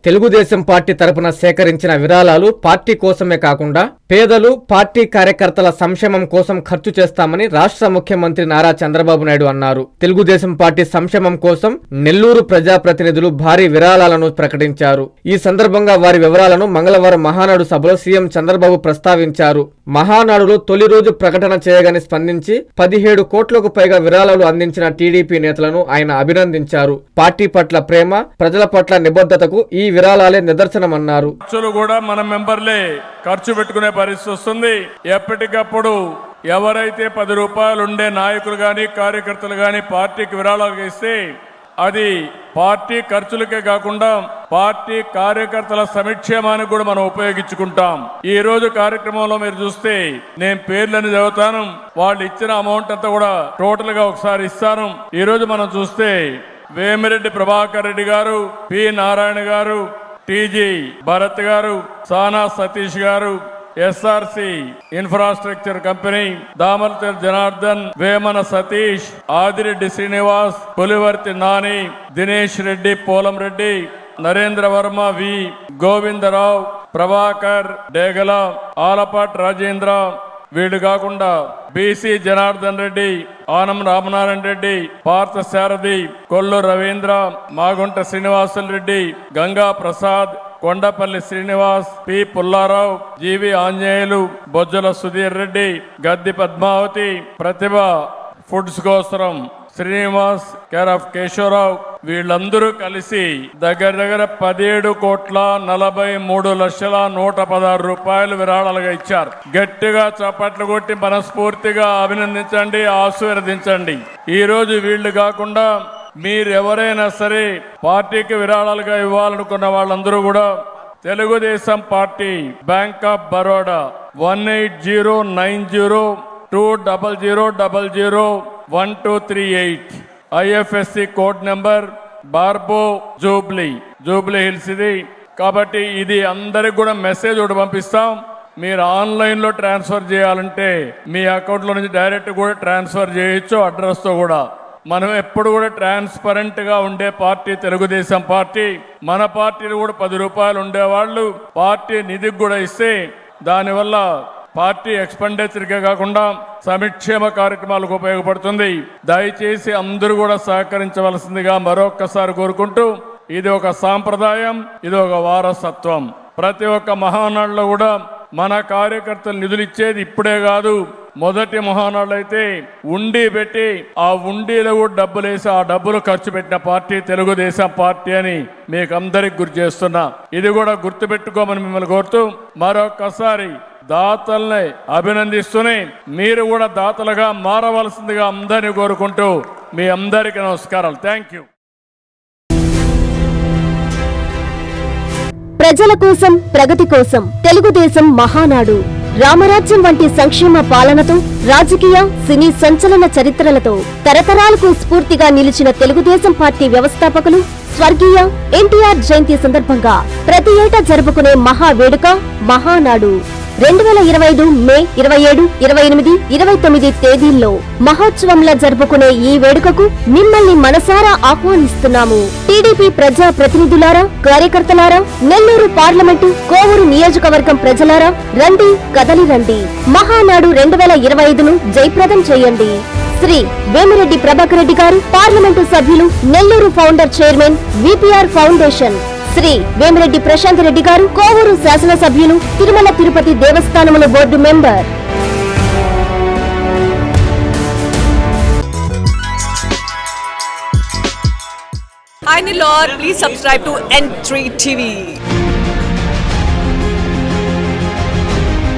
Telugu Desam party తరపున సేకరించిన విరాళాలు పార్టీ కోసమే కాకుండా పేదలు, పార్టీ కార్యకర్తల సంక్షేమం కోసం ఖర్చు చేస్తామని రాష్ట్ర ముఖ్యమంత్రి నారా చంద్రబాబు నాయుడు అన్నారు. తెలుగుదేశం పార్టీ సంక్షేమం కోసం నెల్లూరు ప్రజాప్రతినిధులు భారీ విరాళాలను ప్రకటించారు. ఈ సందర్భంగా వారి వివరాలను మంగళవారం మహానాడు సభలో సీఎం చంద్రబాబు ప్రస్తావించారు. మహానాడులో తొలి రోజు ప్రకటన చేయగానే స్పందించి 17 కోట్లకు పైగా విరాళాలు అందించిన టీడీపీ నేతలను ఆయన అభినందించారు. పార్టీ పట్ల ప్రేమ, ప్రజల పట్ల నిబద్ధతకు ఈ విరాళాలే నిదర్శనమన్నారు. కూడా మన మెంబర్లే ఖర్చు పెట్టుకునే పరిస్థితి వస్తుంది. ఎప్పటికప్పుడు ఎవరైతే 10 రూపాయలు ఉండే నాయకులు గాని కార్యకర్తలు గాని పార్టీకి విరాళాలు ఇస్తే అది పార్టీ ఖర్చులకే కాకుండా పార్టీ కార్యకర్తల సంక్షేమానికి కూడా మనం ఉపయోగించుకుంటాం. ఈ రోజు కార్యక్రమంలో మీరు చూస్తే నేను పేర్లను చదువుతాను, వాళ్ళు ఇచ్చిన అమౌంట్ అంతా కూడా టోటల్ గా ఒకసారి ఇస్తాను. ఈ రోజు మనం చూస్తే వేమిరెడ్డి ప్రభాకర్ రెడ్డి గారు, పి నారాయణ గారు, టీజీ భరత్ గారు, సానా సతీష్ గారు, SRC infrastructure company, Damarthi Janardhan, Vemana Satish, Adireddy Srinivas, Pulivarthi Nani, Dinesh Reddy, Polam Reddy, Narendra Varma, V Govindarao, Prabhakar, Degala, Alapati Rajendra, వీళ్ళు కాకుండా BC Janardhan Reddy, Anam Ramanarayana Reddy, Partha Sarathi, Kollu Ravindra, Magunta Srinivasulu Reddy, Ganga Prasad, Kondapalli Srinivas, P Pullarao, GV Anjaneyulu, Bojjala Sudheer Reddy, Gaddi Padmavathi, Prathibha foods Kosaram Srinivas, care of Keshavarao, వీళ్ళందరూ కలిసి దగ్గర 17,43,116 రూపాయలు విరాళాలుగా ఇచ్చారు. గట్టిగా చప్పట్లు కొట్టి మనస్ఫూర్తిగా అభినందించండి, ఆశీర్వదించండి. ఈ రోజు వీళ్ళు కాకుండా మీరెవరైనా సరే పార్టీకి విరాళాలుగా ఇవ్వాలనుకున్న వాళ్ళందరూ కూడా Telugu Desam party bank of Baroda 1809000001238 IFSC code number బార్బో జూబ్లీ హిల్స్ ఇది. కాబట్టి ఇది అందరికి కూడా మెసేజ్ ఒకటి పంపిస్తాం. మీరు ఆన్లైన్ లో ట్రాన్స్ఫర్ చేయాలంటే మీ అకౌంట్ లో నుంచి డైరెక్ట్ కూడా ట్రాన్స్ఫర్ చేయొచ్చు, అడ్రస్ తో కూడా. మనం ఎప్పుడు కూడా ట్రాన్స్పరెంట్ గా ఉండే పార్టీ తెలుగుదేశం పార్టీ. మన పార్టీలు కూడా 10 రూపాయలు ఉండేవాళ్ళు పార్టీ నిధికి కూడా ఇస్తే దానివల్ల పార్టీ ఎక్స్పెండిచర్కే కాకుండా సంక్షేమ కార్యక్రమాలకు ఉపయోగపడుతుంది. దయచేసి అందరూ కూడా సహకరించవలసిందిగా మరొక్కసారి కోరుకుంటూ, ఇది ఒక సాంప్రదాయం, ఇది ఒక వారసత్వం. ప్రతి ఒక్క మహానాడులో కూడా మన కార్యకర్తలు నిధులు ఇచ్చేది ఇప్పుడే కాదు. మొదటి మహానాడు అయితే ఉండి పెట్టి ఆ ఉండిలో కూడా డబ్బులు వేసి ఆ డబ్బులు ఖర్చు పెట్టిన పార్టీ తెలుగుదేశం పార్టీ అని మీకు అందరికి గుర్తు చేస్తున్నా. ఇది కూడా గుర్తు పెట్టుకోమని మిమ్మల్ని కోరుతూ మరొకసారి దాతల్ని అభినందిస్తూనే మీరు కూడా దాతలుగా మారవలసిందిగా అందరినీ కోరుకుంటూ మీ అందరికీ నమస్కారాలు. Thank you. ప్రజల కోసం, ప్రగతి కోసం తెలుగుదేశం మహానాడు. రామరాజ్యం వంటి సంక్షేమ పాలనతో, రాజకీయ, సినీ సంచలన చరిత్రలతో తరతరాలకు స్ఫూర్తిగా నిలిచిన తెలుగుదేశం పార్టీ వ్యవస్థాపకులు స్వర్గీయ ఎన్టీఆర్ జయంతి సందర్భంగా ప్రతి ఏటా జరుపుకునే మహా వేడుక మహానాడు. 2025 మే 27, 28, 29 తేదీల్లో మహోత్సవంలా జరుపుకునే ఈ వేడుకకు మిమ్మల్ని మనసారా ఆహ్వానిస్తున్నాము. టీడీపీ ప్రజా ప్రతినిధులారా, కార్యకర్తలారా, నెల్లూరు పార్లమెంటు, కోవూరు నియోజకవర్గం ప్రజలారా, రండి, కదలి రండి. మహానాడు 2025ను జయప్రదం చేయండి. శ్రీ వేమిరెడ్డి ప్రభాకర్ రెడ్డి గారు, పార్లమెంటు సభ్యులు, Nellore founder chairman, VPR foundation. Shri Vemireddy Prashanth Reddy గారు, కోవూరు శాసనసభ్యులు, తిరుమల తిరుపతి దేవస్థానముల board member. Hi Nilor, please subscribe to N3 TV.